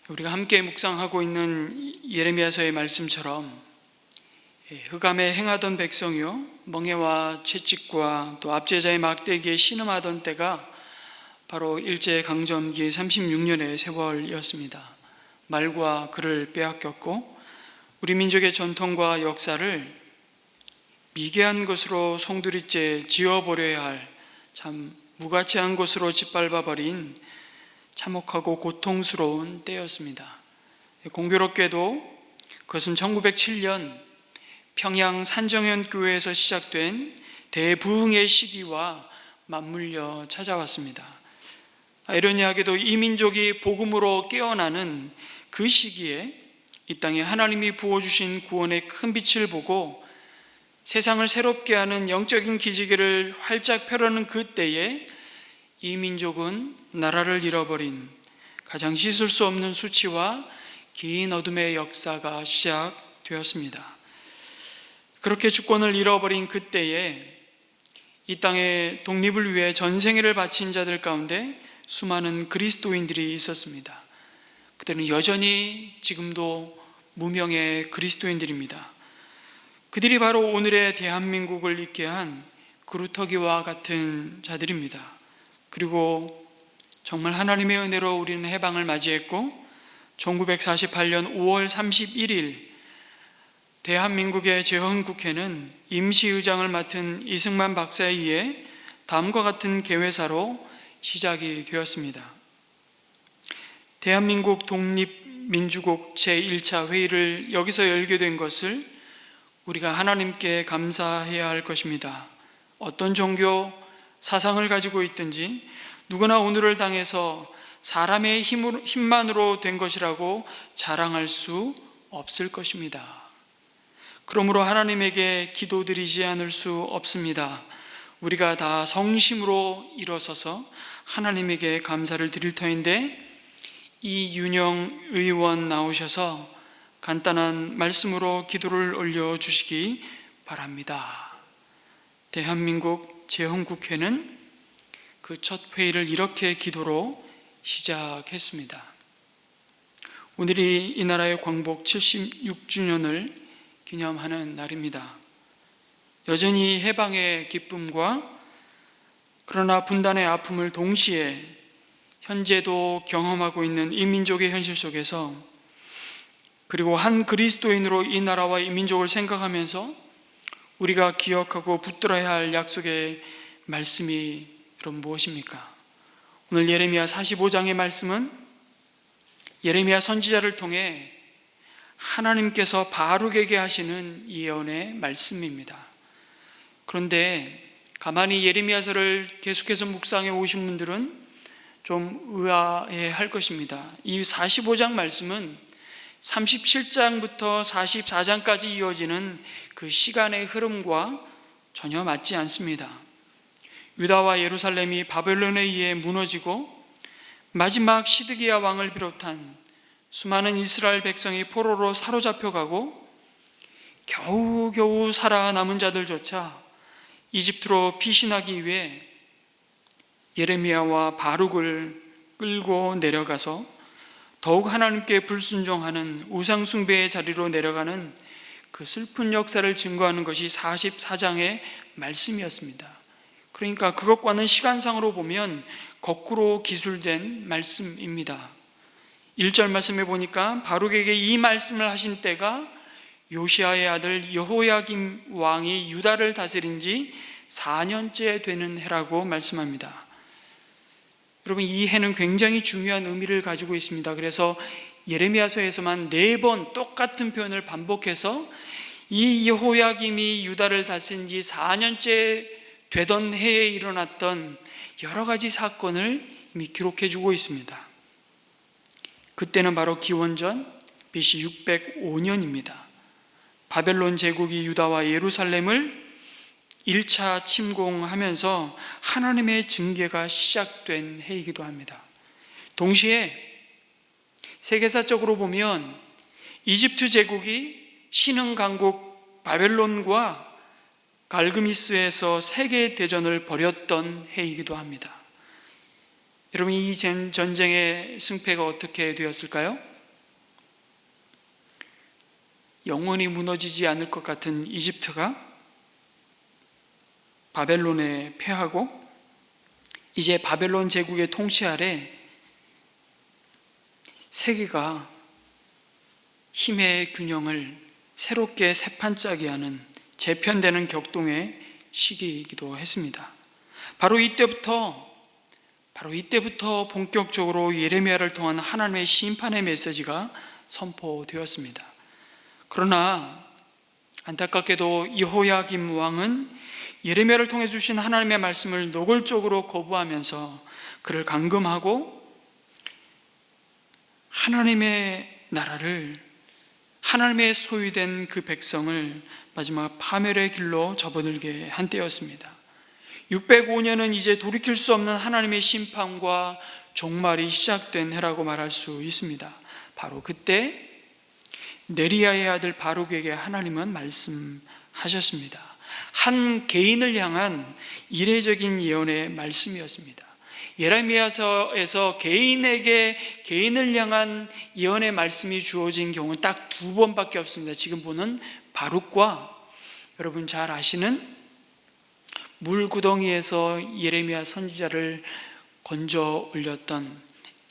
우리가 함께 묵상하고 있는 예레미야서의 말씀처럼 흑암에 행하던 백성이요 멍에와 채찍과 또 압제자의 막대기에 신음하던 때가 바로 일제강점기 36년의 세월이었습니다. 말과 글을 빼앗겼고 우리 민족의 전통과 역사를 미개한 것으로 송두리째 지워버려야 할 참 무가치한 것으로 짓밟아버린 참혹하고 고통스러운 때였습니다. 공교롭게도 그것은 1907년 평양 산정현 교회에서 시작된 대부흥의 시기와 맞물려 찾아왔습니다. 아이러니하게도 이 민족이 복음으로 깨어나는 그 시기에 이 땅에 하나님이 부어주신 구원의 큰 빛을 보고 세상을 새롭게 하는 영적인 기지개를 활짝 펴려는 그때에 이 민족은 나라를 잃어버린 가장 씻을 수 없는 수치와 긴 어둠의 역사가 시작되었습니다. 그렇게 주권을 잃어버린 그때에 이 땅의 독립을 위해 전생애를 바친 자들 가운데 수많은 그리스도인들이 있었습니다. 그들은 여전히 지금도 무명의 그리스도인들입니다. 그들이 바로 오늘의 대한민국을 있게 한 그루터기와 같은 자들입니다. 그리고 정말 하나님의 은혜로 우리는 해방을 맞이했고 1948년 5월 31일 대한민국의 재헌국회는 임시의장을 맡은 이승만 박사에 의해 다음과 같은 개회사로 시작이 되었습니다. 대한민국 독립민주국 제1차 회의를 여기서 열게 된 것을 우리가 하나님께 감사해야 할 것입니다. 어떤 종교, 사상을 가지고 있든지 누구나 오늘을 당해서 사람의 힘만으로 된 것이라고 자랑할 수 없을 것입니다. 그러므로 하나님에게 기도드리지 않을 수 없습니다. 우리가 다 성심으로 일어서서 하나님에게 감사를 드릴 터인데 이윤영 의원 나오셔서 간단한 말씀으로 기도를 올려주시기 바랍니다. 대한민국 재헌국회는 그 첫 회의를 이렇게 기도로 시작했습니다. 오늘이 이 나라의 광복 76주년을 기념하는 날입니다. 여전히 해방의 기쁨과 그러나 분단의 아픔을 동시에 현재도 경험하고 있는 이 민족의 현실 속에서 그리고 한 그리스도인으로 이 나라와 이 민족을 생각하면서 우리가 기억하고 붙들어야 할 약속의 말씀이 그럼 무엇입니까? 오늘 예레미야 45장의 말씀은 예레미야 선지자를 통해 하나님께서 바룩에게 하시는 예언의 말씀입니다. 그런데 가만히 예레미야서를 계속해서 묵상해 오신 분들은 좀 의아해 할 것입니다. 이 45장 말씀은 37장부터 44장까지 이어지는 그 시간의 흐름과 전혀 맞지 않습니다. 유다와 예루살렘이 바벨론에 의해 무너지고 마지막 시드기야 왕을 비롯한 수많은 이스라엘 백성이 포로로 사로잡혀가고 겨우겨우 살아남은 자들조차 이집트로 피신하기 위해 예레미야와 바룩을 끌고 내려가서 더욱 하나님께 불순종하는 우상숭배의 자리로 내려가는 그 슬픈 역사를 증거하는 것이 44장의 말씀이었습니다. 그러니까 그것과는 시간상으로 보면 거꾸로 기술된 말씀입니다. 1절 말씀에 보니까 바룩에게 이 말씀을 하신 때가 요시아의 아들 여호야김 왕이 유다를 다스린 지 4년째 되는 해라고 말씀합니다. 여러분, 이 해는 굉장히 중요한 의미를 가지고 있습니다. 그래서 예레미야서에서만 4번 똑같은 표현을 반복해서 이 여호야김이 유다를 다스린 지 4년째 되던 해에 일어났던 여러 가지 사건을 이미 기록해 주고 있습니다. 그때는 바로 기원전 BC 605년입니다. 바벨론 제국이 유다와 예루살렘을 1차 침공하면서 하나님의 징계가 시작된 해이기도 합니다. 동시에 세계사적으로 보면 이집트 제국이 신흥 강국 바벨론과 갈그미스에서 세계대전을 벌였던 해이기도 합니다. 여러분, 이 전쟁의 승패가 어떻게 되었을까요? 영원히 무너지지 않을 것 같은 이집트가 바벨론에 패하고 이제 바벨론 제국의 통치 아래 세계가 힘의 균형을 새롭게 새판짜기 하는 재편되는 격동의 시기이기도 했습니다. 바로 이때부터 본격적으로 예레미야를 통한 하나님의 심판의 메시지가 선포되었습니다. 그러나 안타깝게도 여호야김 왕은 예레미야를 통해 주신 하나님의 말씀을 노골적으로 거부하면서 그를 감금하고 하나님의 나라를, 하나님의 소유된 그 백성을 마지막 파멸의 길로 접어들게 한 때였습니다. 605년은 이제 돌이킬 수 없는 하나님의 심판과 종말이 시작된 해라고 말할 수 있습니다. 바로 그때 네리야의 아들 바룩에게 하나님은 말씀하셨습니다. 한 개인을 향한 이례적인 예언의 말씀이었습니다. 예레미야서에서 개인을 향한 예언의 말씀이 주어진 경우는 딱 2번밖에 없습니다. 지금 보는 바룩과 여러분 잘 아시는 물구덩이에서 예레미야 선지자를 건져 올렸던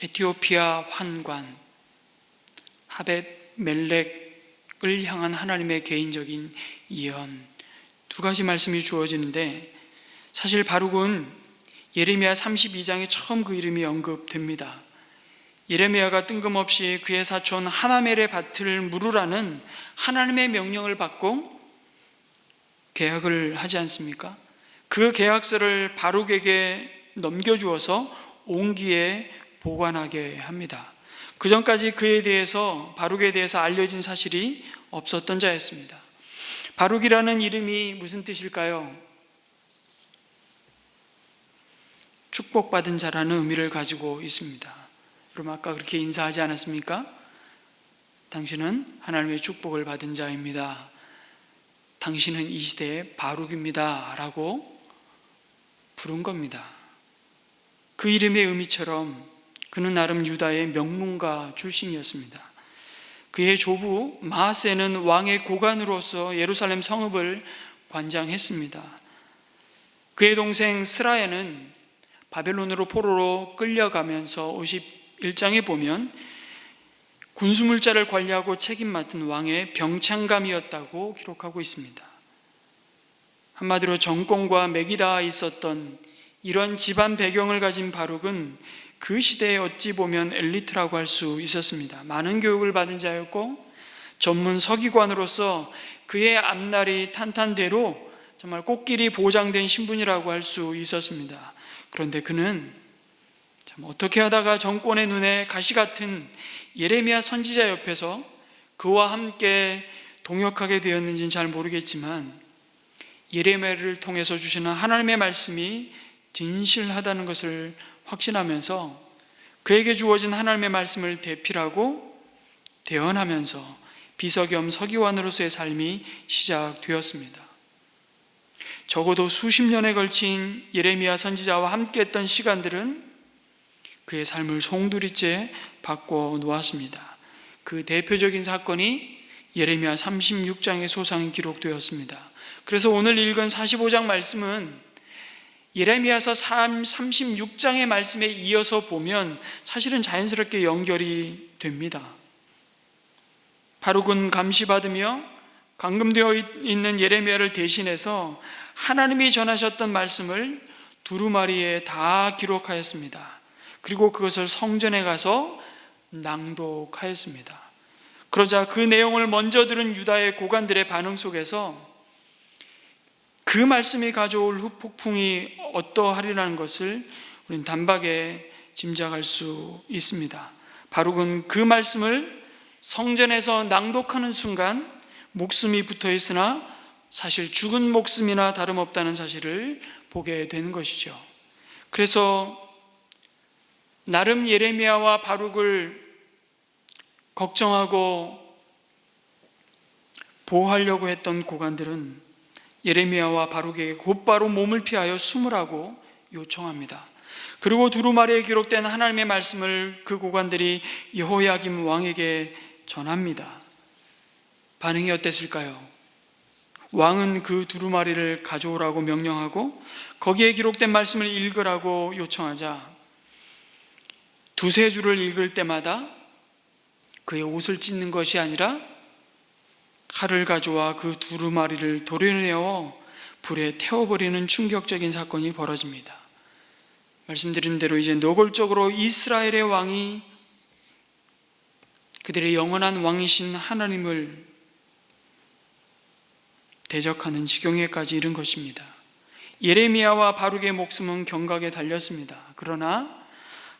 에티오피아 환관 하벳 멜렉을 향한 하나님의 개인적인 예언, 2가지 말씀이 주어지는데, 사실 바룩은 예레미야 32장에 처음 그 이름이 언급됩니다. 예레미야가 뜬금없이 그의 사촌 하나멜의 밭을 물으라는 하나님의 명령을 받고 계약을 하지 않습니까? 그 계약서를 바룩에게 넘겨주어서 온기에 보관하게 합니다. 그 전까지 바룩에 대해서 알려진 사실이 없었던 자였습니다. 바룩이라는 이름이 무슨 뜻일까요? 축복받은 자라는 의미를 가지고 있습니다. 여러분 아까 그렇게 인사하지 않았습니까? 당신은 하나님의 축복을 받은 자입니다. 당신은 이 시대의 바룩입니다 라고 부른 겁니다. 그 이름의 의미처럼 그는 나름 유다의 명문가 출신이었습니다. 그의 조부 마하세는 왕의 고관으로서 예루살렘 성읍을 관장했습니다. 그의 동생 스라야는 바벨론으로 포로로 끌려가면서 51장에 보면 군수물자를 관리하고 책임 맡은 왕의 병창감이었다고 기록하고 있습니다. 한마디로 정권과 맥이 닿아 있었던 이런 집안 배경을 가진 바룩은 그 시대에 어찌 보면 엘리트라고 할 수 있었습니다. 많은 교육을 받은 자였고 전문 서기관으로서 그의 앞날이 탄탄대로 정말 꽃길이 보장된 신분이라고 할 수 있었습니다. 그런데 그는 참 어떻게 하다가 정권의 눈에 가시 같은 예레미야 선지자 옆에서 그와 함께 동역하게 되었는지는 잘 모르겠지만 예레미야를 통해서 주시는 하나님의 말씀이 진실하다는 것을 확신하면서 그에게 주어진 하나님의 말씀을 대필하고 대언하면서 비서 겸 서기관으로서의 삶이 시작되었습니다. 적어도 수십 년에 걸친 예레미야 선지자와 함께했던 시간들은 그의 삶을 송두리째 바꿔 놓았습니다. 그 대표적인 사건이 예레미야 36장의 소상이 기록되었습니다. 그래서 오늘 읽은 45장 말씀은 예레미야서 36장의 말씀에 이어서 보면 사실은 자연스럽게 연결이 됩니다. 바룩은 감시받으며 감금되어 있는 예레미야를 대신해서 하나님이 전하셨던 말씀을 두루마리에 다 기록하였습니다. 그리고 그것을 성전에 가서 낭독하였습니다. 그러자 그 내용을 먼저 들은 유다의 고관들의 반응 속에서 그 말씀이 가져올 후폭풍이 어떠하리라는 것을 우리는 단박에 짐작할 수 있습니다. 바룩은 그 말씀을 성전에서 낭독하는 순간 목숨이 붙어 있으나 사실 죽은 목숨이나 다름없다는 사실을 보게 되는 것이죠. 그래서 나름 예레미야와 바룩을 걱정하고 보호하려고 했던 고관들은 예레미야와 바룩에게 곧바로 몸을 피하여 숨으라고 요청합니다. 그리고 두루마리에 기록된 하나님의 말씀을 그 고관들이 여호야김 왕에게 전합니다. 반응이 어땠을까요? 왕은 그 두루마리를 가져오라고 명령하고 거기에 기록된 말씀을 읽으라고 요청하자 두세 줄을 읽을 때마다 그의 옷을 찢는 것이 아니라 칼을 가져와 그 두루마리를 도려내어 불에 태워버리는 충격적인 사건이 벌어집니다. 말씀드린 대로 이제 노골적으로 이스라엘의 왕이 그들의 영원한 왕이신 하나님을 대적하는 지경에까지 이른 것입니다. 예레미야와 바룩의 목숨은 경각에 달렸습니다. 그러나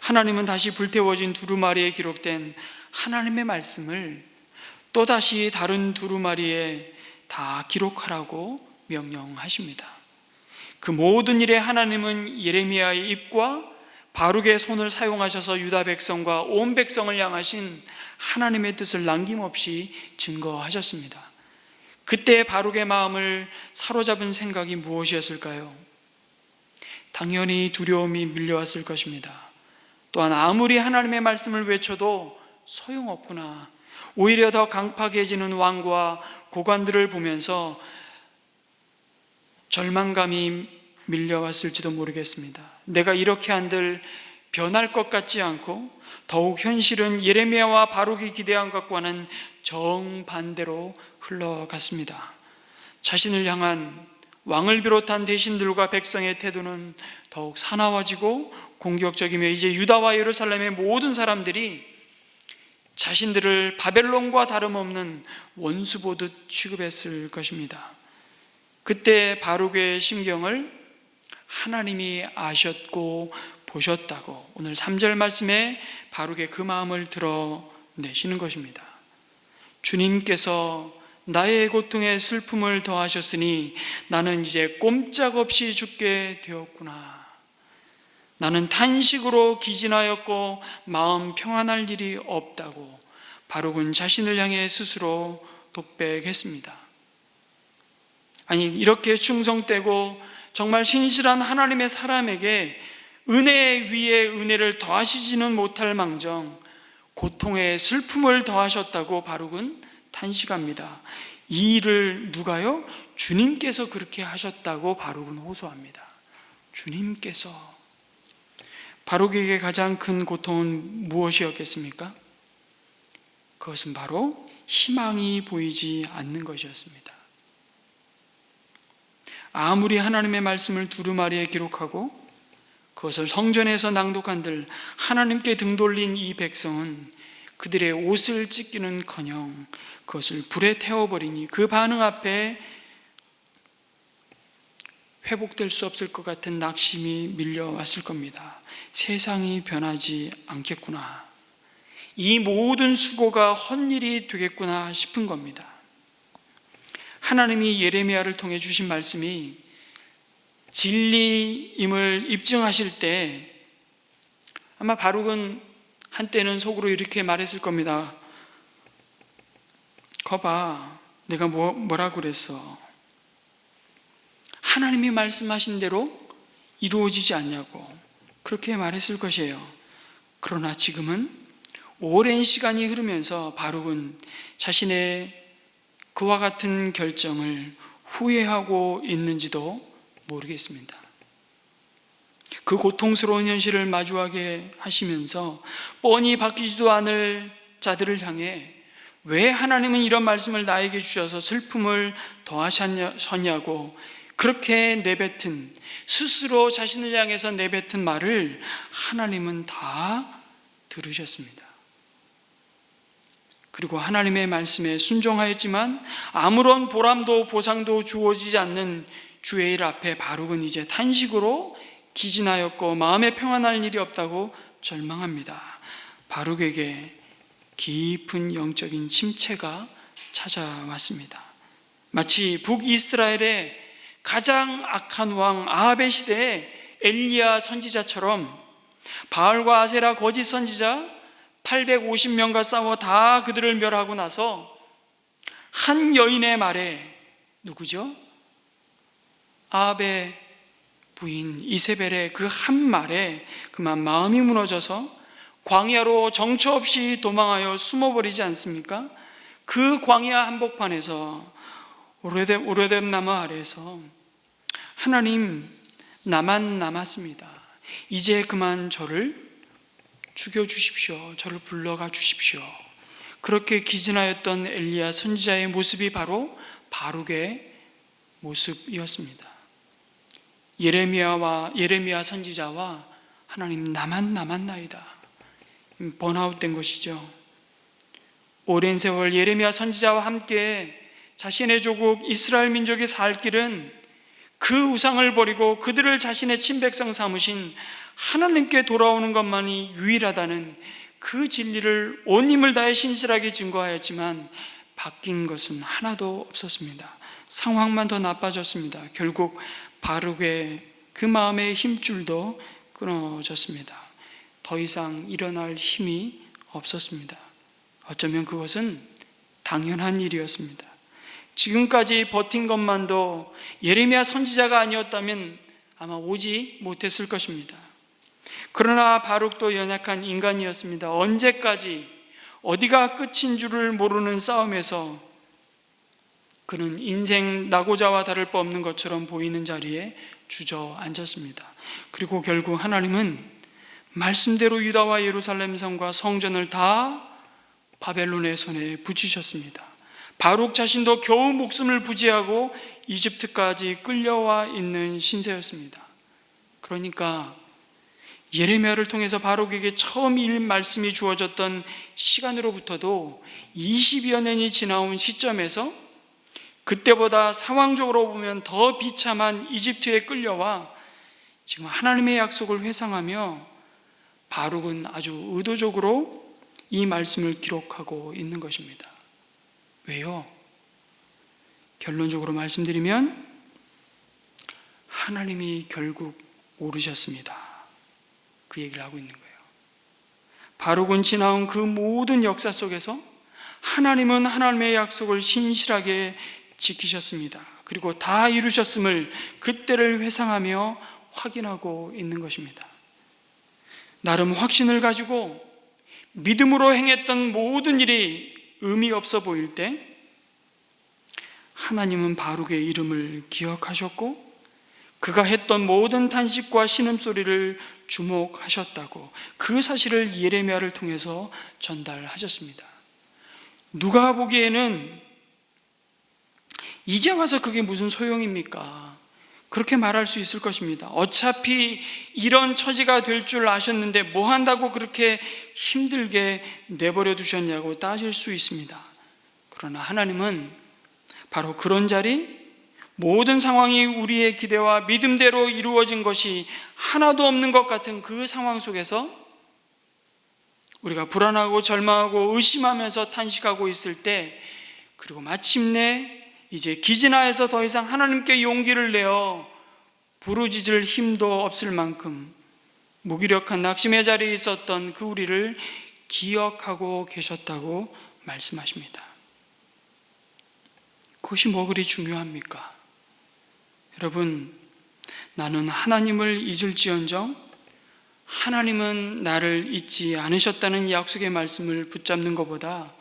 하나님은 다시 불태워진 두루마리에 기록된 하나님의 말씀을 또다시 다른 두루마리에 다 기록하라고 명령하십니다. 그 모든 일에 하나님은 예레미야의 입과 바룩의 손을 사용하셔서 유다 백성과 온 백성을 향하신 하나님의 뜻을 남김없이 증거하셨습니다. 그때 바룩의 마음을 사로잡은 생각이 무엇이었을까요? 당연히 두려움이 밀려왔을 것입니다. 또한 아무리 하나님의 말씀을 외쳐도 소용없구나, 오히려 더 강팍해지는 왕과 고관들을 보면서 절망감이 밀려왔을지도 모르겠습니다. 내가 이렇게 한들 변할 것 같지 않고 더욱 현실은 예레미야와 바룩이 기대한 것과는 정반대로 흘러갔습니다. 자신을 향한 왕을 비롯한 대신들과 백성의 태도는 더욱 사나워지고 공격적이며 이제 유다와 예루살렘의 모든 사람들이 자신들을 바벨론과 다름없는 원수 보듯 취급했을 것입니다. 그때 바룩의 심경을 하나님이 아셨고 보셨다고 오늘 3절 말씀에 바룩의 그 마음을 드러내시는 것입니다. 주님께서 나의 고통에 슬픔을 더하셨으니 나는 이제 꼼짝없이 죽게 되었구나. 나는 탄식으로 기진하였고 마음 평안할 일이 없다고 바룩은 자신을 향해 스스로 독백했습니다. 아니, 이렇게 충성되고 정말 신실한 하나님의 사람에게 은혜 위에 은혜를 더하시지는 못할 망정 고통에 슬픔을 더하셨다고 바룩은 탄식합니다. 이 일을 누가요? 주님께서 그렇게 하셨다고 바룩은 호소합니다. 주님께서. 바룩에게 가장 큰 고통은 무엇이었겠습니까? 그것은 바로 희망이 보이지 않는 것이었습니다. 아무리 하나님의 말씀을 두루마리에 기록하고 그것을 성전에서 낭독한들 하나님께 등 돌린 이 백성은 그들의 옷을 찢기는커녕 그것을 불에 태워버리니 그 반응 앞에 회복될 수 없을 것 같은 낙심이 밀려왔을 겁니다. 세상이 변하지 않겠구나, 이 모든 수고가 헛일이 되겠구나 싶은 겁니다. 하나님이 예레미야를 통해 주신 말씀이 진리임을 입증하실 때 아마 바룩은 한때는 속으로 이렇게 말했을 겁니다. 거봐, 내가 뭐라고 그랬어? 하나님이 말씀하신 대로 이루어지지 않냐고 그렇게 말했을 것이에요. 그러나 지금은 오랜 시간이 흐르면서 바룩은 자신의 그와 같은 결정을 후회하고 있는지도 모르겠습니다. 그 고통스러운 현실을 마주하게 하시면서 뻔히 바뀌지도 않을 자들을 향해 왜 하나님은 이런 말씀을 나에게 주셔서 슬픔을 더하셨냐고 그렇게 내뱉은, 스스로 자신을 향해서 내뱉은 말을 하나님은 다 들으셨습니다. 그리고 하나님의 말씀에 순종하였지만 아무런 보람도 보상도 주어지지 않는 주의 일 앞에 바룩은 이제 탄식으로 기진하였고 마음에 평안할 일이 없다고 절망합니다. 바룩에게 깊은 영적인 침체가 찾아왔습니다. 마치 북이스라엘의 가장 악한 왕 아합의 시대에 엘리야 선지자처럼 바알과 아세라 거짓 선지자 850명과 싸워 다 그들을 멸하고 나서 한 여인의 말에, 누구죠? 아합의 부인 이세벨의 그 한 말에 그만 마음이 무너져서 광야로 정처 없이 도망하여 숨어버리지 않습니까? 그 광야 한복판에서 오레뎁 나무 아래에서 하나님, 나만 남았습니다. 이제 그만 저를 죽여주십시오. 저를 불러가 주십시오. 그렇게 기진하였던 엘리야 선지자의 모습이 바로 바룩의 모습이었습니다. 예레미야 선지자와 하나님, 나만 남았나이다. 번아웃된 것이죠. 오랜 세월 예레미야 선지자와 함께 자신의 조국 이스라엘 민족이 살 길은 그 우상을 버리고 그들을 자신의 친백성 삼으신 하나님께 돌아오는 것만이 유일하다는 그 진리를 온 힘을 다해 신실하게 증거하였지만 바뀐 것은 하나도 없었습니다. 상황만 더 나빠졌습니다. 결국 바룩의 그 마음의 힘줄도 끊어졌습니다. 더 이상 일어날 힘이 없었습니다. 어쩌면 그것은 당연한 일이었습니다. 지금까지 버틴 것만도 예레미야 선지자가 아니었다면 아마 오지 못했을 것입니다. 그러나 바룩도 연약한 인간이었습니다. 언제까지 어디가 끝인 줄을 모르는 싸움에서 그는 인생 낙오자와 다를 바 없는 것처럼 보이는 자리에 주저앉았습니다. 그리고 결국 하나님은 말씀대로 유다와 예루살렘 성과 성전을 다 바벨론의 손에 붙이셨습니다. 바룩 자신도 겨우 목숨을 부지하고 이집트까지 끌려와 있는 신세였습니다. 그러니까 예레미야를 통해서 바룩에게 처음 말씀이 주어졌던 시간으로부터도 20여 년이 지나온 시점에서 그때보다 상황적으로 보면 더 비참한 이집트에 끌려와 지금 하나님의 약속을 회상하며 바룩은 아주 의도적으로 이 말씀을 기록하고 있는 것입니다. 왜요? 결론적으로 말씀드리면 하나님이 결국 오르셨습니다. 그 얘기를 하고 있는 거예요. 바룩은 지나온 그 모든 역사 속에서 하나님은 하나님의 약속을 신실하게 지키셨습니다. 그리고 다 이루셨음을 그때를 회상하며 확인하고 있는 것입니다. 나름 확신을 가지고 믿음으로 행했던 모든 일이 의미 없어 보일 때 하나님은 바룩의 이름을 기억하셨고 그가 했던 모든 탄식과 신음소리를 주목하셨다고 그 사실을 예레미야를 통해서 전달하셨습니다. 누가 보기에는 이제 와서 그게 무슨 소용입니까? 그렇게 말할 수 있을 것입니다. 어차피 이런 처지가 될 줄 아셨는데 뭐 한다고 그렇게 힘들게 내버려 두셨냐고 따질 수 있습니다. 그러나 하나님은 바로 그런 자리, 모든 상황이 우리의 기대와 믿음대로 이루어진 것이 하나도 없는 것 같은 그 상황 속에서 우리가 불안하고 절망하고 의심하면서 탄식하고 있을 때, 그리고 마침내 이제 기진하여서 더 이상 하나님께 용기를 내어 부르짖을 힘도 없을 만큼 무기력한 낙심의 자리에 있었던 그 우리를 기억하고 계셨다고 말씀하십니다. 그것이 뭐 그리 중요합니까? 여러분, 나는 하나님을 잊을지언정 하나님은 나를 잊지 않으셨다는 약속의 말씀을 붙잡는 것보다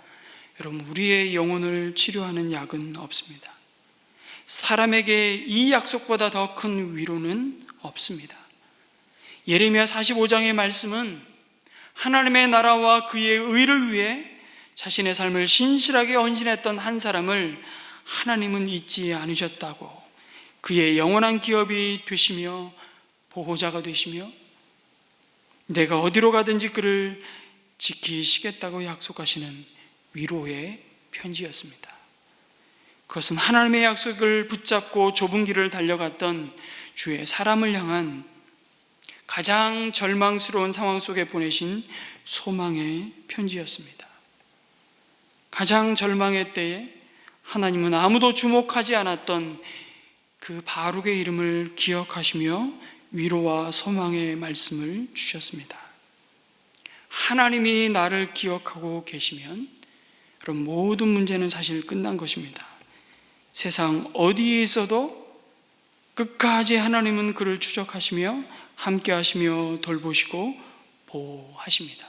여러분, 우리의 영혼을 치료하는 약은 없습니다. 사람에게 이 약속보다 더 큰 위로는 없습니다. 예레미야 45장의 말씀은 하나님의 나라와 그의 의를 위해 자신의 삶을 신실하게 헌신했던 한 사람을 하나님은 잊지 않으셨다고, 그의 영원한 기업이 되시며 보호자가 되시며 내가 어디로 가든지 그를 지키시겠다고 약속하시는 위로의 편지였습니다. 그것은 하나님의 약속을 붙잡고 좁은 길을 달려갔던 주의 사람을 향한 가장 절망스러운 상황 속에 보내신 소망의 편지였습니다. 가장 절망의 때에 하나님은 아무도 주목하지 않았던 그 바룩의 이름을 기억하시며 위로와 소망의 말씀을 주셨습니다. 하나님이 나를 기억하고 계시면 그럼 모든 문제는 사실 끝난 것입니다. 세상 어디에 있어도 끝까지 하나님은 그를 추적하시며 함께 하시며 돌보시고 보호하십니다.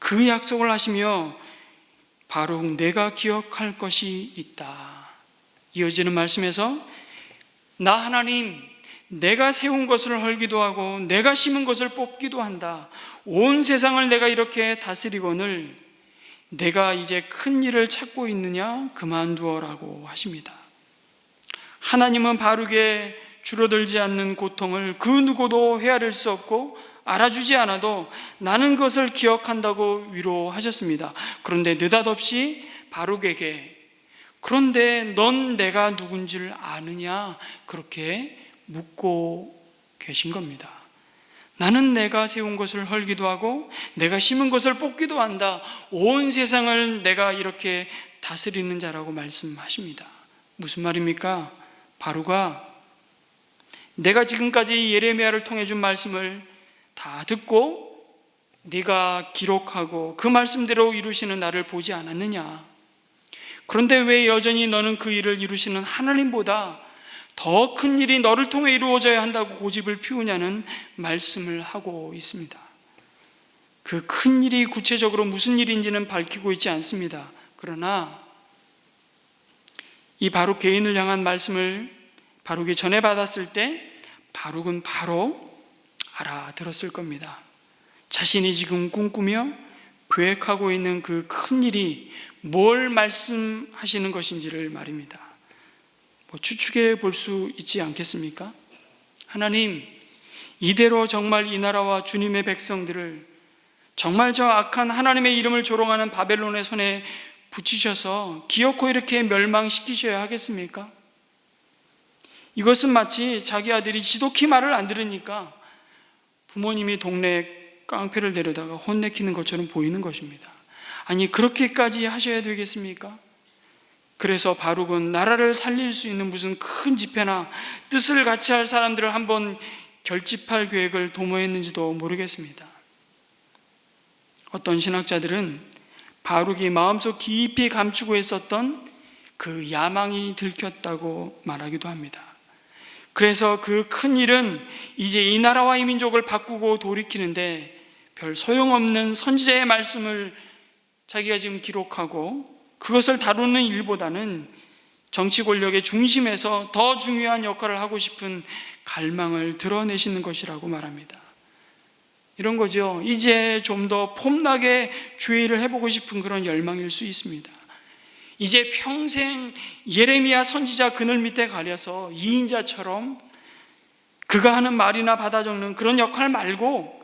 그 약속을 하시며 바룩 내가 기억할 것이 있다. 이어지는 말씀에서 나 하나님 내가 세운 것을 헐기도 하고 내가 심은 것을 뽑기도 한다. 온 세상을 내가 이렇게 다스리거늘 내가 이제 큰 일을 찾고 있느냐? 그만두어라고 하십니다. 하나님은 바룩의 줄어들지 않는 고통을 그 누구도 헤아릴 수 없고 알아주지 않아도 나는 그것을 기억한다고 위로하셨습니다. 그런데 느닷없이 바룩에게 그런데 넌 내가 누군지를 아느냐? 그렇게 묻고 계신 겁니다. 나는 내가 세운 것을 헐기도 하고 내가 심은 것을 뽑기도 한다. 온 세상을 내가 이렇게 다스리는 자라고 말씀하십니다. 무슨 말입니까? 바룩아, 내가 지금까지 예레미야를 통해 준 말씀을 다 듣고 네가 기록하고 그 말씀대로 이루시는 나를 보지 않았느냐? 그런데 왜 여전히 너는 그 일을 이루시는 하나님보다 더 큰 일이 너를 통해 이루어져야 한다고 고집을 피우냐는 말씀을 하고 있습니다. 그 큰 일이 구체적으로 무슨 일인지는 밝히고 있지 않습니다. 그러나 이 바룩 개인을 향한 말씀을 바룩이 전해받았을 때 바룩은 바로 알아들었을 겁니다. 자신이 지금 꿈꾸며 계획하고 있는 그 큰 일이 뭘 말씀하시는 것인지를 말입니다. 추측해 볼 수 있지 않겠습니까? 하나님, 이대로 정말 이 나라와 주님의 백성들을 정말 저 악한 하나님의 이름을 조롱하는 바벨론의 손에 붙이셔서 기어코 이렇게 멸망시키셔야 하겠습니까? 이것은 마치 자기 아들이 지독히 말을 안 들으니까 부모님이 동네 깡패를 데려다가 혼내키는 것처럼 보이는 것입니다. 아니, 그렇게까지 하셔야 되겠습니까? 그래서 바룩은 나라를 살릴 수 있는 무슨 큰 집회나 뜻을 같이 할 사람들을 한번 결집할 계획을 도모했는지도 모르겠습니다. 어떤 신학자들은 바룩이 마음속 깊이 감추고 있었던 그 야망이 들켰다고 말하기도 합니다. 그래서 그 큰 일은 이제 이 나라와 이 민족을 바꾸고 돌이키는데 별 소용없는 선지자의 말씀을 자기가 지금 기록하고 그것을 다루는 일보다는 정치 권력의 중심에서 더 중요한 역할을 하고 싶은 갈망을 드러내시는 것이라고 말합니다. 이런 거죠. 이제 좀 더 폼나게 주의 일을 해보고 싶은 그런 열망일 수 있습니다. 이제 평생 예레미야 선지자 그늘 밑에 가려서 2인자처럼 그가 하는 말이나 받아 적는 그런 역할 말고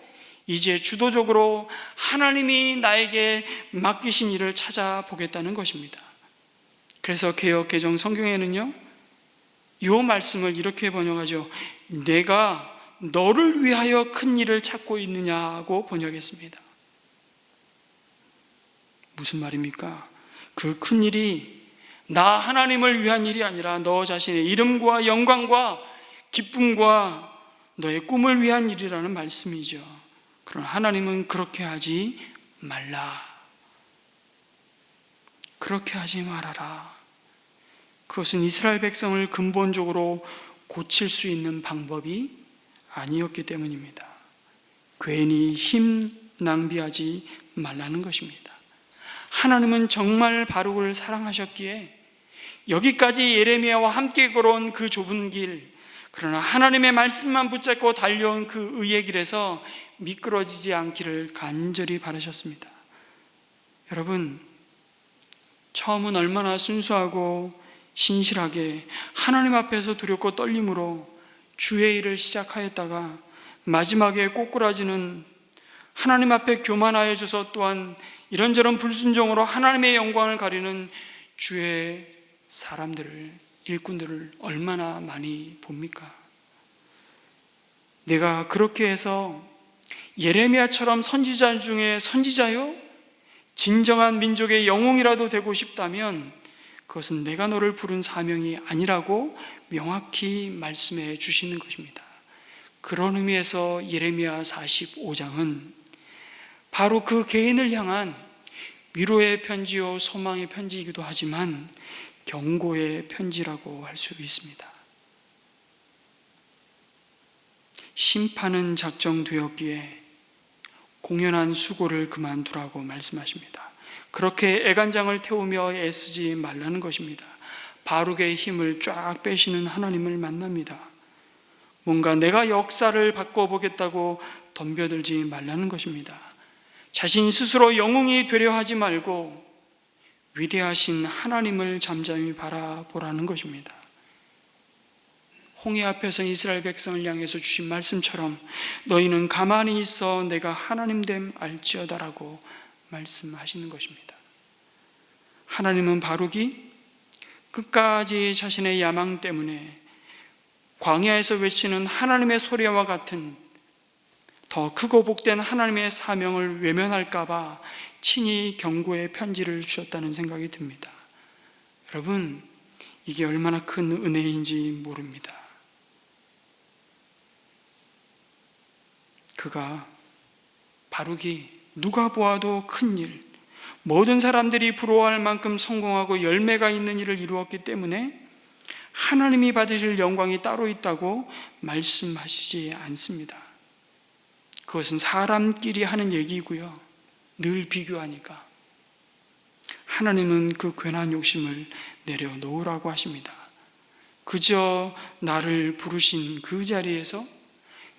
이제 주도적으로 하나님이 나에게 맡기신 일을 찾아보겠다는 것입니다. 그래서 개역 개정 성경에는요, 이 말씀을 이렇게 번역하죠. 내가 너를 위하여 큰 일을 찾고 있느냐고 번역했습니다. 무슨 말입니까? 그 큰 일이 나 하나님을 위한 일이 아니라 너 자신의 이름과 영광과 기쁨과 너의 꿈을 위한 일이라는 말씀이죠. 그러나 하나님은 그렇게 하지 말라. 그렇게 하지 말아라. 그것은 이스라엘 백성을 근본적으로 고칠 수 있는 방법이 아니었기 때문입니다. 괜히 힘 낭비하지 말라는 것입니다. 하나님은 정말 바룩을 사랑하셨기에 여기까지 예레미야와 함께 걸어온 그 좁은 길, 그러나 하나님의 말씀만 붙잡고 달려온 그 의의 길에서 미끄러지지 않기를 간절히 바라셨습니다. 여러분, 처음은 얼마나 순수하고 신실하게 하나님 앞에서 두렵고 떨림으로 주의 일을 시작하였다가 마지막에 꼬꾸라지는 하나님 앞에 교만하여 줘서 또한 이런저런 불순종으로 하나님의 영광을 가리는 주의 사람들을, 일꾼들을 얼마나 많이 봅니까? 내가 그렇게 해서 예레미야처럼 선지자 중에 선지자요? 진정한 민족의 영웅이라도 되고 싶다면 그것은 내가 너를 부른 사명이 아니라고 명확히 말씀해 주시는 것입니다. 그런 의미에서 예레미야 45장은 바로 그 개인을 향한 위로의 편지요 소망의 편지이기도 하지만 경고의 편지라고 할 수 있습니다. 심판은 작정되었기에 공연한 수고를 그만두라고 말씀하십니다. 그렇게 애간장을 태우며 애쓰지 말라는 것입니다. 바룩의 힘을 쫙 빼시는 하나님을 만납니다. 뭔가 내가 역사를 바꿔보겠다고 덤벼들지 말라는 것입니다. 자신 스스로 영웅이 되려 하지 말고 위대하신 하나님을 잠잠히 바라보라는 것입니다. 홍해 앞에서 이스라엘 백성을 향해서 주신 말씀처럼 너희는 가만히 있어 내가 하나님됨 알지어다라고 말씀하시는 것입니다. 하나님은 바룩이 끝까지 자신의 야망 때문에 광야에서 외치는 하나님의 소리와 같은 더 크고 복된 하나님의 사명을 외면할까 봐 친히 경고의 편지를 주셨다는 생각이 듭니다. 여러분, 이게 얼마나 큰 은혜인지 모릅니다. 바룩이 누가 보아도 큰 일, 모든 사람들이 부러워할 만큼 성공하고 열매가 있는 일을 이루었기 때문에 하나님이 받으실 영광이 따로 있다고 말씀하시지 않습니다. 그것은 사람끼리 하는 얘기고요, 늘 비교하니까. 하나님은 그 괜한 욕심을 내려놓으라고 하십니다. 그저 나를 부르신 그 자리에서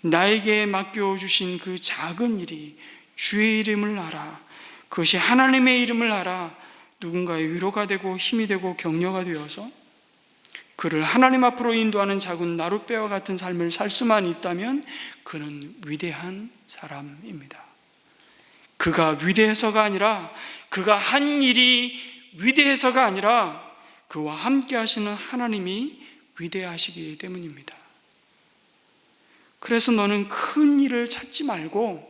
나에게 맡겨주신 그 작은 일이 주의 이름을 알아, 그것이 하나님의 이름을 알아 누군가의 위로가 되고 힘이 되고 격려가 되어서 그를 하나님 앞으로 인도하는 작은 나룻배와 같은 삶을 살 수만 있다면 그는 위대한 사람입니다. 그가 위대해서가 아니라, 그가 한 일이 위대해서가 아니라 그와 함께 하시는 하나님이 위대하시기 때문입니다. 그래서 너는 큰 일을 찾지 말고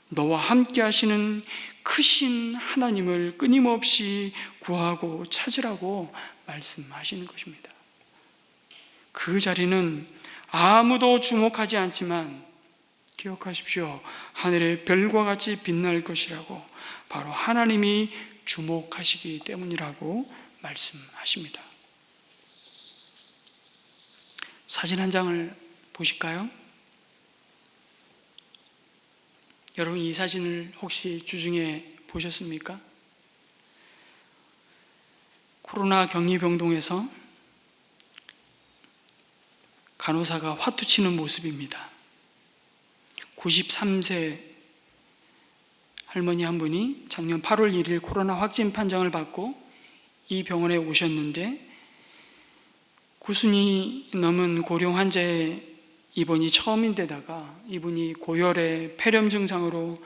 너와 함께 하시는 크신 하나님을 끊임없이 구하고 찾으라고 말씀하시는 것입니다. 그 자리는 아무도 주목하지 않지만 기억하십시오. 하늘의 별과 같이 빛날 것이라고, 바로 하나님이 주목하시기 때문이라고 말씀하십니다. 사진 한 장을 보실까요? 여러분, 이 사진을 혹시 주중에 보셨습니까? 코로나 격리병동에서 간호사가 화투 치는 모습입니다. 93세 할머니 한 분이 작년 8월 1일 코로나 확진 판정을 받고 이 병원에 오셨는데, 90이 넘은 고령 환자의 입원이 처음인데다가 이분이 고열의 폐렴 증상으로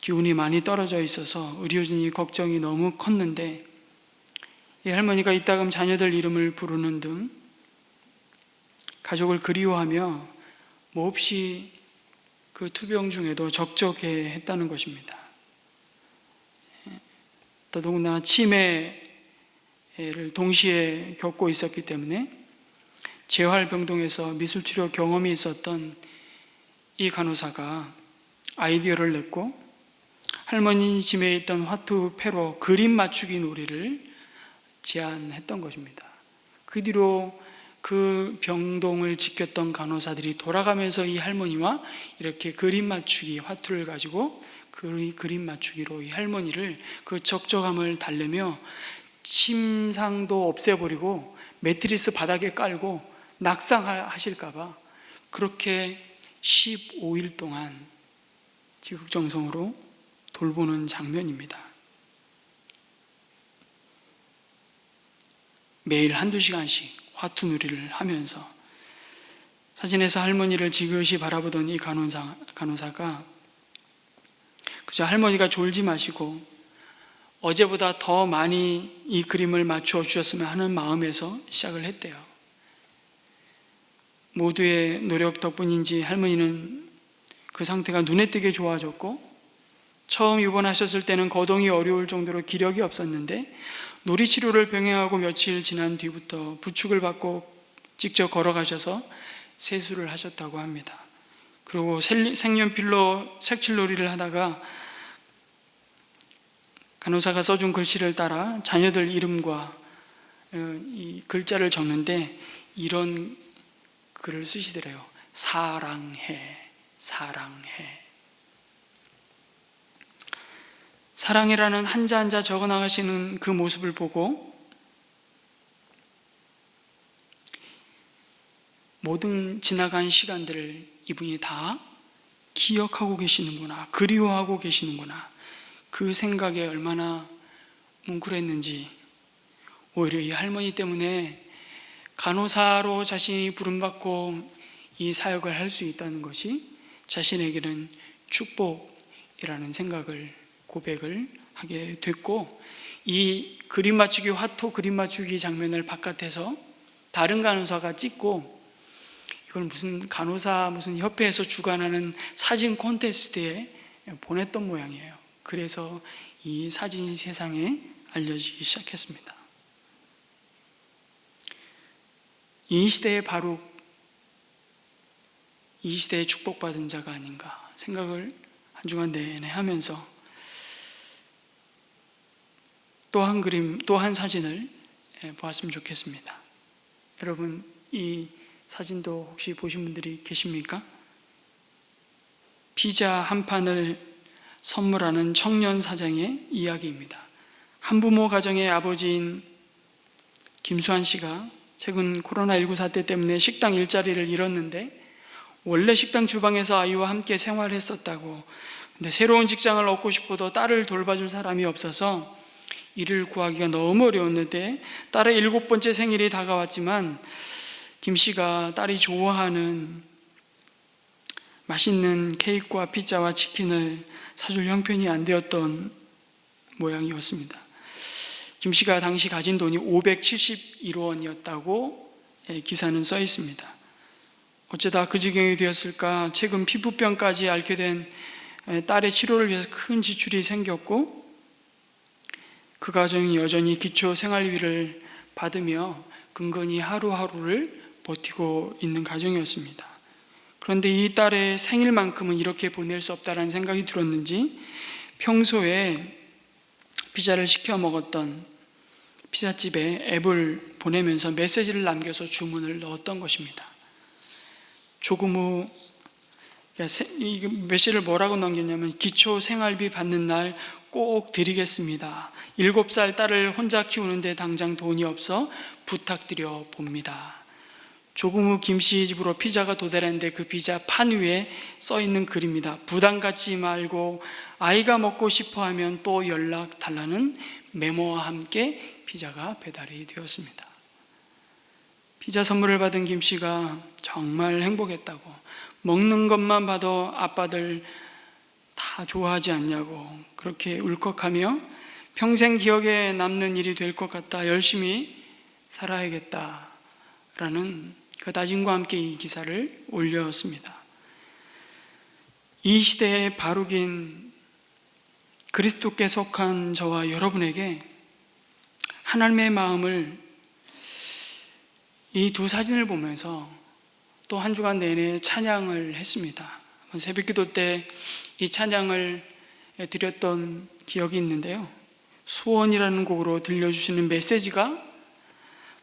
기운이 많이 떨어져 있어서 의료진이 걱정이 너무 컸는데, 이 할머니가 이따금 자녀들 이름을 부르는 등 가족을 그리워하며 몹시 그 투병 중에도 적적해 했다는 것입니다. 더더군다나 치매를 동시에 겪고 있었기 때문에 재활병동에서 미술치료 경험이 있었던 이 간호사가 아이디어를 냈고 할머니 짐에 있던 화투패로 그림 맞추기 놀이를 제안했던 것입니다. 그 뒤로 그 병동을 지켰던 간호사들이 돌아가면서 이 할머니와 이렇게 그림 맞추기, 화투를 가지고 그림 맞추기로 이 할머니를 그 적적함을 달래며 침상도 없애버리고 매트리스 바닥에 깔고 낙상하실까봐 그렇게 15일 동안 지극정성으로 돌보는 장면입니다. 매일 한두 시간씩 화투놀이를 하면서 사진에서 할머니를 지그시 바라보던 이 간호사가 그저 할머니가 졸지 마시고 어제보다 더 많이 이 그림을 맞추어 주셨으면 하는 마음에서 시작을 했대요. 모두의 노력 덕분인지 할머니는 그 상태가 눈에 띄게 좋아졌고, 처음 입원하셨을 때는 거동이 어려울 정도로 기력이 없었는데 놀이치료를 병행하고 며칠 지난 뒤부터 부축을 받고 직접 걸어가셔서 세수를 하셨다고 합니다. 그리고 색연필로 색칠놀이를 하다가 간호사가 써준 글씨를 따라 자녀들 이름과 이 글자를 적는데 이런 글을 쓰시더래요. 사랑해, 사랑해. 사랑이라는 한자 한자 적어 나가시는 그 모습을 보고 모든 지나간 시간들을 이분이 다 기억하고 계시는구나, 그리워하고 계시는구나, 그 생각에 얼마나 뭉클했는지, 오히려 이 할머니 때문에 간호사로 자신이 부름받고 이 사역을 할 수 있다는 것이 자신에게는 축복이라는 생각을, 고백을 하게 됐고, 이 그림 맞추기, 화토 그림 맞추기 장면을 바깥에서 다른 간호사가 찍고, 이걸 무슨 간호사 무슨 협회에서 주관하는 사진 콘테스트에 보냈던 모양이에요. 그래서 이 사진이 세상에 알려지기 시작했습니다. 이 시대의 바룩, 이 시대에 축복받은 자가 아닌가 생각을 한 주간 내내 하면서 또 한 그림, 또 한 사진을 보았으면 좋겠습니다. 여러분, 이 사진도 혹시 보신 분들이 계십니까? 피자 한 판을 선물하는 청년 사장의 이야기입니다. 한부모 가정의 아버지인 김수환 씨가 최근 코로나19 사태 때문에 식당 일자리를 잃었는데, 원래 식당 주방에서 아이와 함께 생활했었다고. 근데 새로운 직장을 얻고 싶어도 딸을 돌봐줄 사람이 없어서 일을 구하기가 너무 어려웠는데, 딸의 7번째 생일이 다가왔지만 김 씨가 딸이 좋아하는 맛있는 케이크와 피자와 치킨을 사줄 형편이 안 되었던 모양이었습니다. 김 씨가 당시 가진 돈이 571원이었다고 기사는 써 있습니다. 어쩌다 그 지경이 되었을까, 최근 피부병까지 앓게 된 딸의 치료를 위해서 큰 지출이 생겼고, 그 가정이 여전히 기초 생활비를 받으며 근근히 하루하루를 버티고 있는 가정이었습니다. 그런데 이 딸의 생일만큼은 이렇게 보낼 수 없다는 생각이 들었는지 평소에 피자를 시켜 먹었던 피자집에 앱을 보내면서 메시지를 남겨서 주문을 넣었던 것입니다. 조금 후 메시지를 뭐라고 남겼냐면, 기초 생활비 받는 날 꼭 드리겠습니다. 7살 딸을 혼자 키우는데 당장 돈이 없어 부탁드려 봅니다. 조금 후 김씨 집으로 피자가 도달했는데 그 피자 판 위에 써 있는 글입니다. 부담 갖지 말고 아이가 먹고 싶어 하면 또 연락 달라는 메모와 함께 피자가 배달이 되었습니다. 피자 선물을 받은 김씨가 정말 행복했다고, 먹는 것만 봐도 아빠들 다 좋아하지 않냐고 그렇게 울컥하며 평생 기억에 남는 일이 될 것 같다, 열심히 살아야겠다라는 그 다짐과 함께 이 기사를 올렸습니다. 이 시대의 바룩인 그리스도께 속한 저와 여러분에게 하나님의 마음을 이 두 사진을 보면서 또 한 주간 내내 찬양을 했습니다. 새벽기도 때 이 찬양을 드렸던 기억이 있는데요, 소원이라는 곡으로 들려주시는 메시지가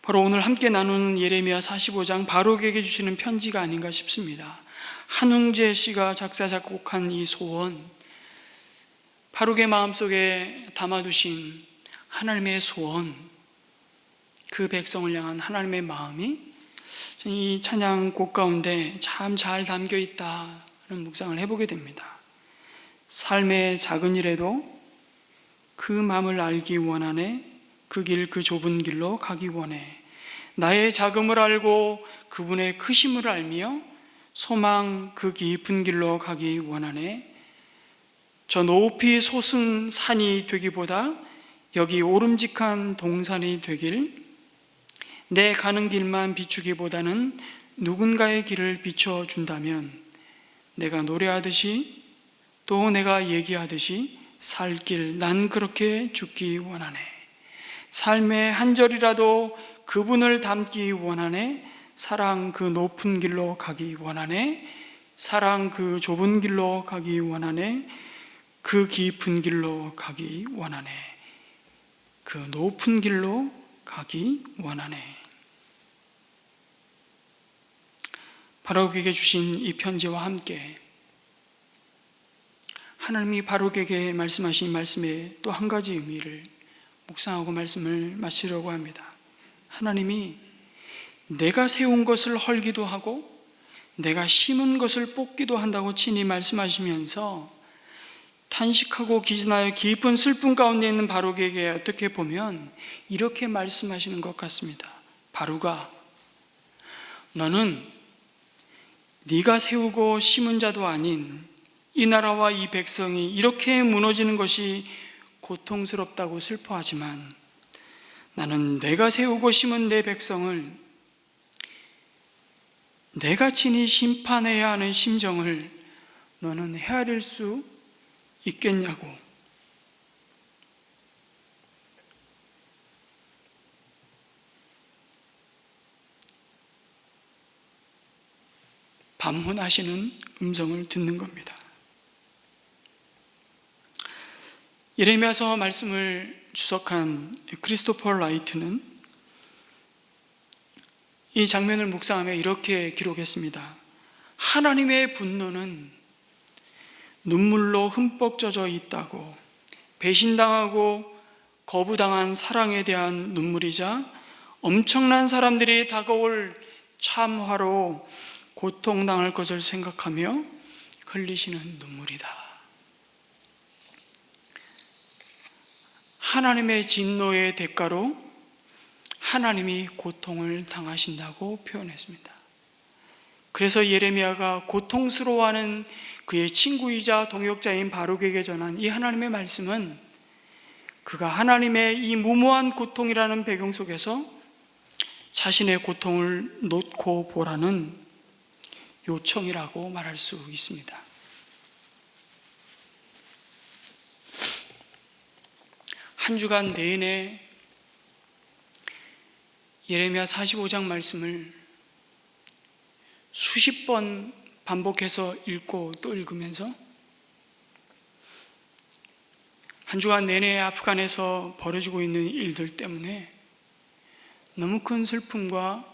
바로 오늘 함께 나누는 예레미야 45장 바룩에게 주시는 편지가 아닌가 싶습니다. 한웅재 씨가 작사 작곡한 이 소원, 바룩의 마음속에 담아두신 하나님의 소원, 그 백성을 향한 하나님의 마음이 이 찬양곡 가운데 참 잘 담겨 있다는 묵상을 해보게 됩니다. 삶의 작은 일에도 그 마음을 알기 원하네, 그 길 그 좁은 길로 가기 원해. 나의 작음을 알고 그분의 크심을 알며 소망 그 깊은 길로 가기 원하네. 저 높이 솟은 산이 되기보다 여기 오름직한 동산이 되길, 내 가는 길만 비추기보다는 누군가의 길을 비춰준다면 내가 노래하듯이 또 내가 얘기하듯이 살 길, 난 그렇게 죽기 원하네. 삶의 한 절이라도 그분을 닮기 원하네. 사랑 그 높은 길로 가기 원하네. 사랑 그 좁은 길로 가기 원하네. 그 깊은 길로 가기 원하네. 그 높은 길로 가기 원하네. 바룩에게 주신 이 편지와 함께 하나님이 바룩에게 말씀하신 말씀의 또 한 가지 의미를 묵상하고 말씀을 마치려고 합니다. 하나님이 내가 세운 것을 헐기도 하고 내가 심은 것을 뽑기도 한다고 친히 말씀하시면서 탄식하고 기진하여 깊은 슬픔 가운데 있는 바룩에게 어떻게 보면 이렇게 말씀하시는 것 같습니다. 바룩아, 너는 네가 세우고 심은 자도 아닌 이 나라와 이 백성이 이렇게 무너지는 것이 고통스럽다고 슬퍼하지만 나는 내가 세우고 심은 내 백성을 내가 친히 심판해야 하는 심정을 너는 헤아릴 수 있겠냐고. 반문하시는 음성을 듣는 겁니다. 예레미야서 말씀을 주석한 크리스토퍼 라이트는 이 장면을 묵상하며 이렇게 기록했습니다. 하나님의 분노는 눈물로 흠뻑 젖어 있다고, 배신당하고 거부당한 사랑에 대한 눈물이자 엄청난 사람들이 다가올 참화로 고통당할 것을 생각하며 흘리시는 눈물이다. 하나님의 진노의 대가로 하나님이 고통을 당하신다고 표현했습니다. 그래서 예레미야가 고통스러워하는 그의 친구이자 동역자인 바룩에게 전한 이 하나님의 말씀은 그가 하나님의 이 무모한 고통이라는 배경 속에서 자신의 고통을 놓고 보라는 요청이라고 말할 수 있습니다. 한 주간 내내 예레미야 45장 말씀을 수십 번 반복해서 읽고 또 읽으면서 한 주간 내내 아프간에서 벌어지고 있는 일들 때문에 너무 큰 슬픔과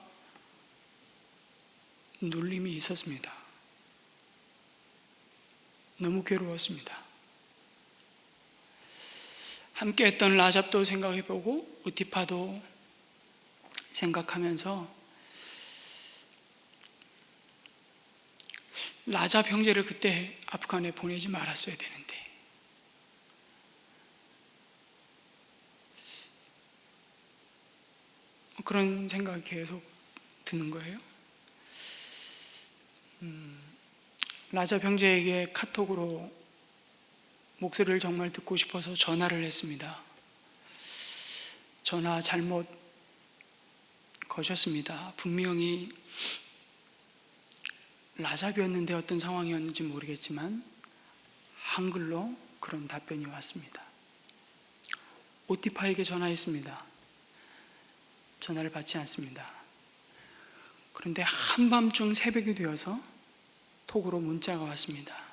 눌림이 있었습니다. 너무 괴로웠습니다. 함께 했던 라잡도 생각해보고 우티파도 생각하면서 라잡 형제를 그때 아프간에 보내지 말았어야 되는데 그런 생각이 계속 드는 거예요. 라잡 형제에게 카톡으로 목소리를 정말 듣고 싶어서 전화를 했습니다. 전화 잘못 거셨습니다. 분명히 라잡이었는데 어떤 상황이었는지 모르겠지만 한글로 그런 답변이 왔습니다. 오티파에게 전화했습니다. 전화를 받지 않습니다. 그런데 한밤중 새벽이 되어서 톡으로 문자가 왔습니다.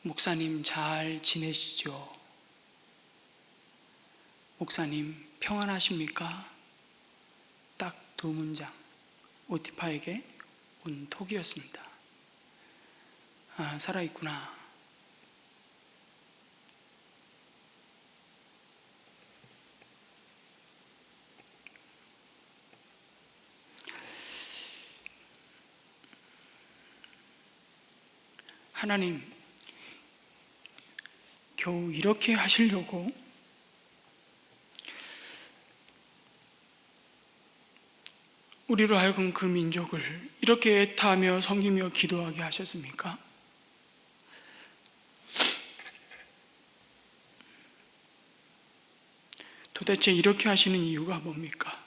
목사님 잘 지내시죠? 목사님 평안하십니까? 딱 두 문장 오티파에게 온 톡이었습니다. 아, 살아있구나. 하나님, 겨우 이렇게 하시려고 우리로 하여금 그 민족을 이렇게 애타하며 섬기며 기도하게 하셨습니까? 도대체 이렇게 하시는 이유가 뭡니까?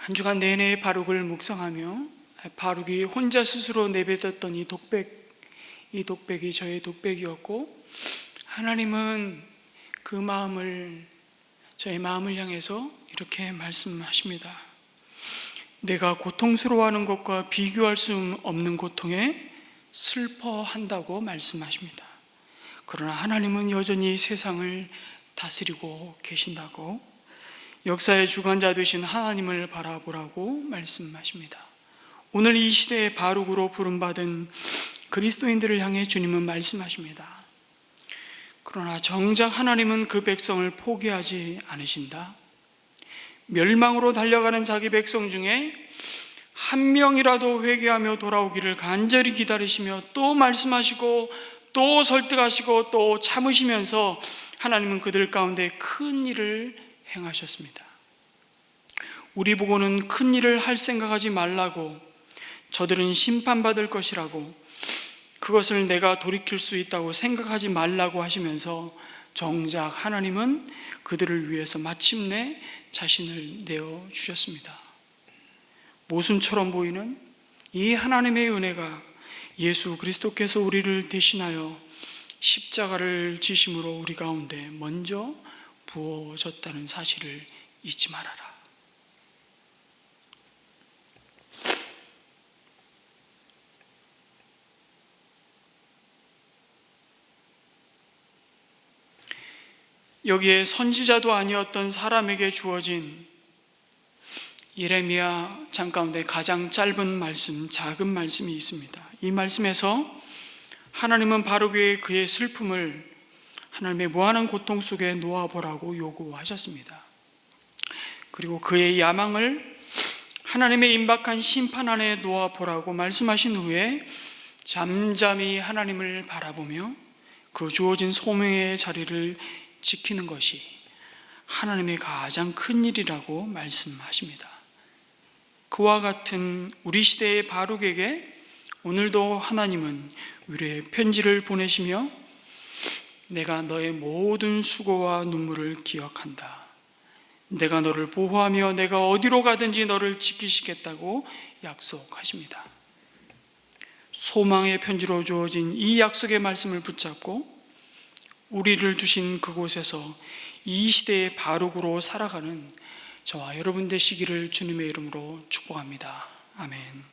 한 주간 내내 바룩을 묵상하며 바룩이 혼자 스스로 내뱉었던 이 독백이 저의 독백이었고 하나님은 그 마음을 저의 마음을 향해서 이렇게 말씀하십니다. 내가 고통스러워하는 것과 비교할 수 없는 고통에 슬퍼한다고 말씀하십니다. 그러나 하나님은 여전히 세상을 다스리고 계신다고 역사의 주관자 되신 하나님을 바라보라고 말씀하십니다. 오늘 이 시대의 바룩으로 부름받은 그리스도인들을 향해 주님은 말씀하십니다. 그러나 정작 하나님은 그 백성을 포기하지 않으신다. 멸망으로 달려가는 자기 백성 중에 한 명이라도 회개하며 돌아오기를 간절히 기다리시며 또 말씀하시고 또 설득하시고 또 참으시면서 하나님은 그들 가운데 큰 일을 행하셨습니다. 우리 보고는 큰 일을 할 생각하지 말라고, 저들은 심판받을 것이라고, 그것을 내가 돌이킬 수 있다고 생각하지 말라고 하시면서 정작 하나님은 그들을 위해서 마침내 자신을 내어주셨습니다. 모순처럼 보이는 이 하나님의 은혜가 예수 그리스도께서 우리를 대신하여 십자가를 지심으로 우리 가운데 먼저 부어졌다는 사실을 잊지 말아라. 여기에 선지자도 아니었던 사람에게 주어진 예레미야 장 가운데 가장 짧은 말씀, 작은 말씀이 있습니다. 이 말씀에서 하나님은 바룩에게 그의 슬픔을 하나님의 무한한 고통 속에 놓아보라고 요구하셨습니다. 그리고 그의 야망을 하나님의 임박한 심판 안에 놓아보라고 말씀하신 후에 잠잠히 하나님을 바라보며 그 주어진 소명의 자리를 지키는 것이 하나님의 가장 큰 일이라고 말씀하십니다. 그와 같은 우리 시대의 바룩에게 오늘도 하나님은 위로의 편지를 보내시며 내가 너의 모든 수고와 눈물을 기억한다. 내가 너를 보호하며 내가 어디로 가든지 너를 지키시겠다고 약속하십니다. 소망의 편지로 주어진 이 약속의 말씀을 붙잡고 우리를 두신 그곳에서 이 시대의 바룩으로 살아가는 저와 여러분 되시기를 주님의 이름으로 축복합니다. 아멘.